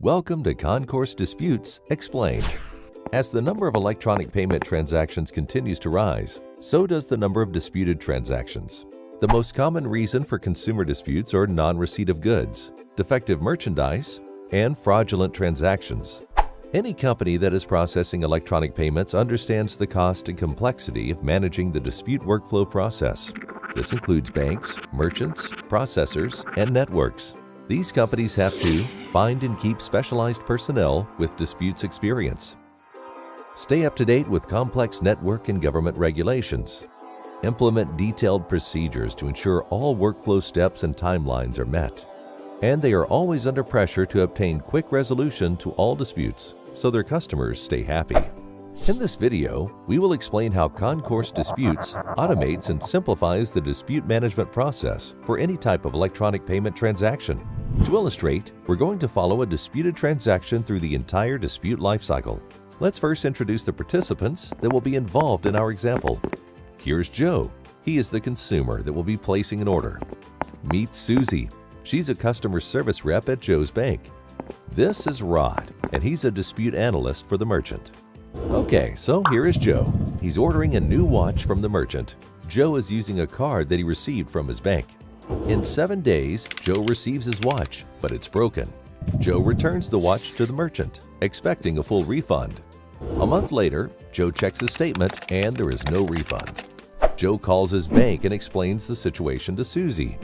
Welcome to Concourse Disputes Explained. As the number of electronic payment transactions continues to rise, so does the number of disputed transactions. The most common reason for consumer disputes are non-receipt of goods, defective merchandise, and fraudulent transactions. Any company that is processing electronic payments understands the cost and complexity of managing the dispute workflow process. This includes banks, merchants, processors, and networks. These companies have to find and keep specialized personnel with disputes experience. Stay up to date with complex network and government regulations. Implement detailed procedures to ensure all workflow steps and timelines are met. And they are always under pressure to obtain quick resolution to all disputes so their customers stay happy. In this video, we will explain how Concourse Disputes automates and simplifies the dispute management process for any type of electronic payment transaction. To illustrate, we're going to follow a disputed transaction through the entire dispute lifecycle. Let's first introduce the participants that will be involved in our example. Here's Joe. He is the consumer that will be placing an order. Meet Susie. She's a customer service rep at Joe's bank. This is Rod, and he's a dispute analyst for the merchant. Okay, so here is Joe. He's ordering a new watch from the merchant. Joe is using a card that he received from his bank. In 7 days, Joe receives his watch, but it's broken. Joe returns the watch to the merchant, expecting a full refund. A month later, Joe checks his statement and there is no refund. Joe calls his bank and explains the situation to Susie.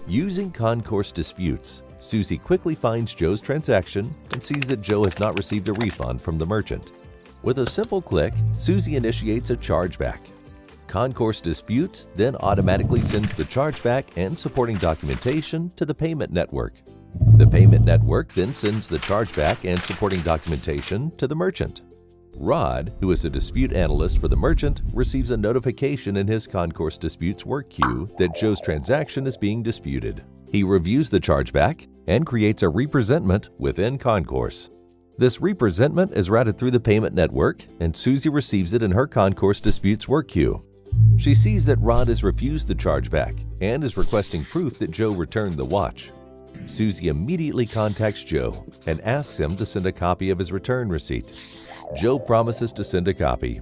Using Concourse Disputes, Susie quickly finds Joe's transaction and sees that Joe has not received a refund from the merchant. With a simple click, Susie initiates a chargeback. Concourse Disputes then automatically sends the chargeback and supporting documentation to the payment network. The payment network then sends the chargeback and supporting documentation to the merchant. Rod, who is a dispute analyst for the merchant, receives a notification in his Concourse Disputes work queue that Joe's transaction is being disputed. He reviews the chargeback and creates a representment within Concourse. This representment is routed through the payment network, and Susie receives it in her Concourse Disputes work queue. She sees that Rod has refused the chargeback and is requesting proof that Joe returned the watch. Susie immediately contacts Joe and asks him to send a copy of his return receipt. Joe promises to send a copy.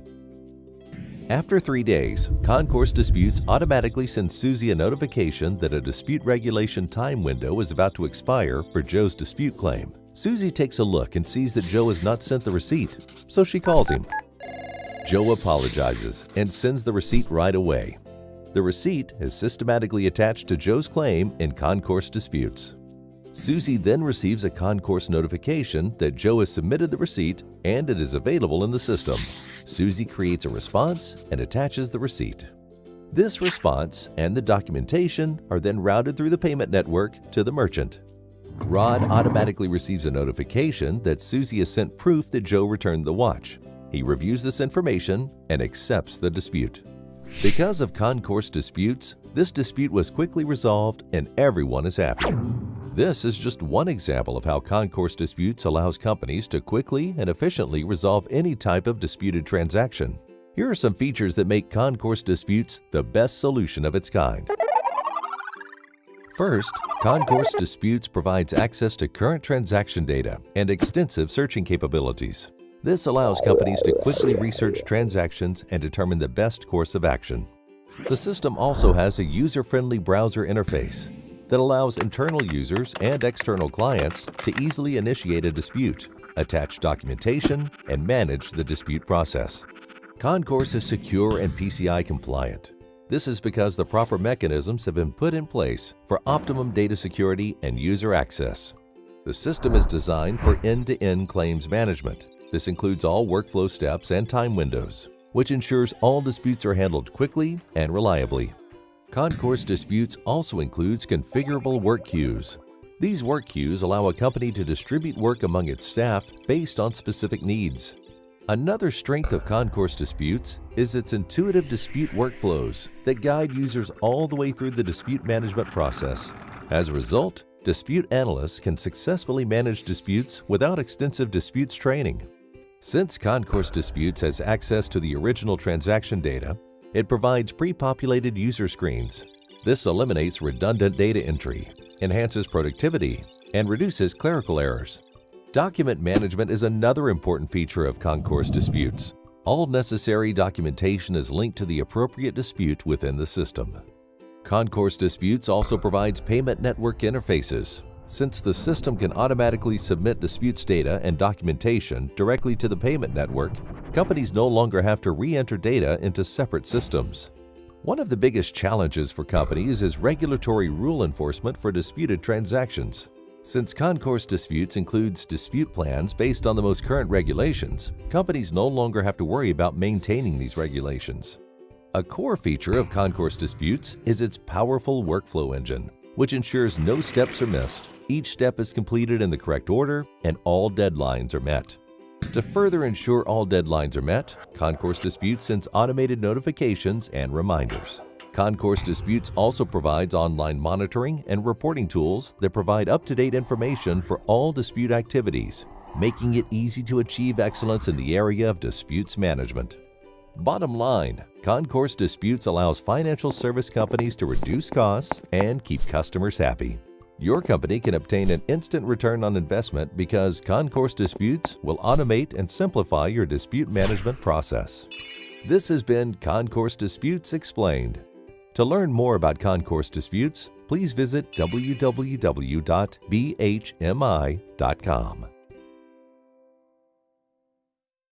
After 3 days, Concourse Disputes automatically sends Susie a notification that a dispute regulation time window is about to expire for Joe's dispute claim. Susie takes a look and sees that Joe has not sent the receipt, so she calls him. Joe apologizes and sends the receipt right away. The receipt is systematically attached to Joe's claim in Concourse Disputes. Susie then receives a Concourse notification that Joe has submitted the receipt and it is available in the system. Susie creates a response and attaches the receipt. This response and the documentation are then routed through the payment network to the merchant. Rod automatically receives a notification that Susie has sent proof that Joe returned the watch. He reviews this information and accepts the dispute. Because of Concourse Disputes, this dispute was quickly resolved and everyone is happy. This is just one example of how Concourse Disputes allows companies to quickly and efficiently resolve any type of disputed transaction. Here are some features that make Concourse Disputes the best solution of its kind. First, Concourse Disputes provides access to current transaction data and extensive searching capabilities. This allows companies to quickly research transactions and determine the best course of action. The system also has a user-friendly browser interface that allows internal users and external clients to easily initiate a dispute, attach documentation, and manage the dispute process. Concourse is secure and PCI compliant. This is because the proper mechanisms have been put in place for optimum data security and user access. The system is designed for end-to-end claims management. This includes all workflow steps and time windows, which ensures all disputes are handled quickly and reliably. Concourse Disputes also includes configurable work queues. These work queues allow a company to distribute work among its staff based on specific needs. Another strength of Concourse Disputes is its intuitive dispute workflows that guide users all the way through the dispute management process. As a result, dispute analysts can successfully manage disputes without extensive disputes training. Since Concourse Disputes has access to the original transaction data, it provides pre-populated user screens. This eliminates redundant data entry, enhances productivity, and reduces clerical errors. Document management is another important feature of Concourse disputes. All necessary documentation is linked to the appropriate dispute within the system. Concourse disputes also provides payment network interfaces. Since the system can automatically submit disputes data and documentation directly to the payment network, companies no longer have to re-enter data into separate systems. One of the biggest challenges for companies is regulatory rule enforcement for disputed transactions. Since Concourse disputes includes dispute plans based on the most current regulations, companies no longer have to worry about maintaining these regulations. A core feature of Concourse disputes is its powerful workflow engine, which ensures no steps are missed, each step is completed in the correct order, and all deadlines are met. To further ensure all deadlines are met, Concourse disputes sends automated notifications and reminders. Concourse disputes also provides online monitoring and reporting tools that provide up-to-date information for all dispute activities, making it easy to achieve excellence in the area of disputes management. Bottom line, Concourse disputes allows financial service companies to reduce costs and keep customers happy. Your company can obtain an instant return on investment because Concourse disputes will automate and simplify your dispute management process. This has been Concourse Disputes Explained. To learn more about Concourse disputes, please visit www.bhmi.com.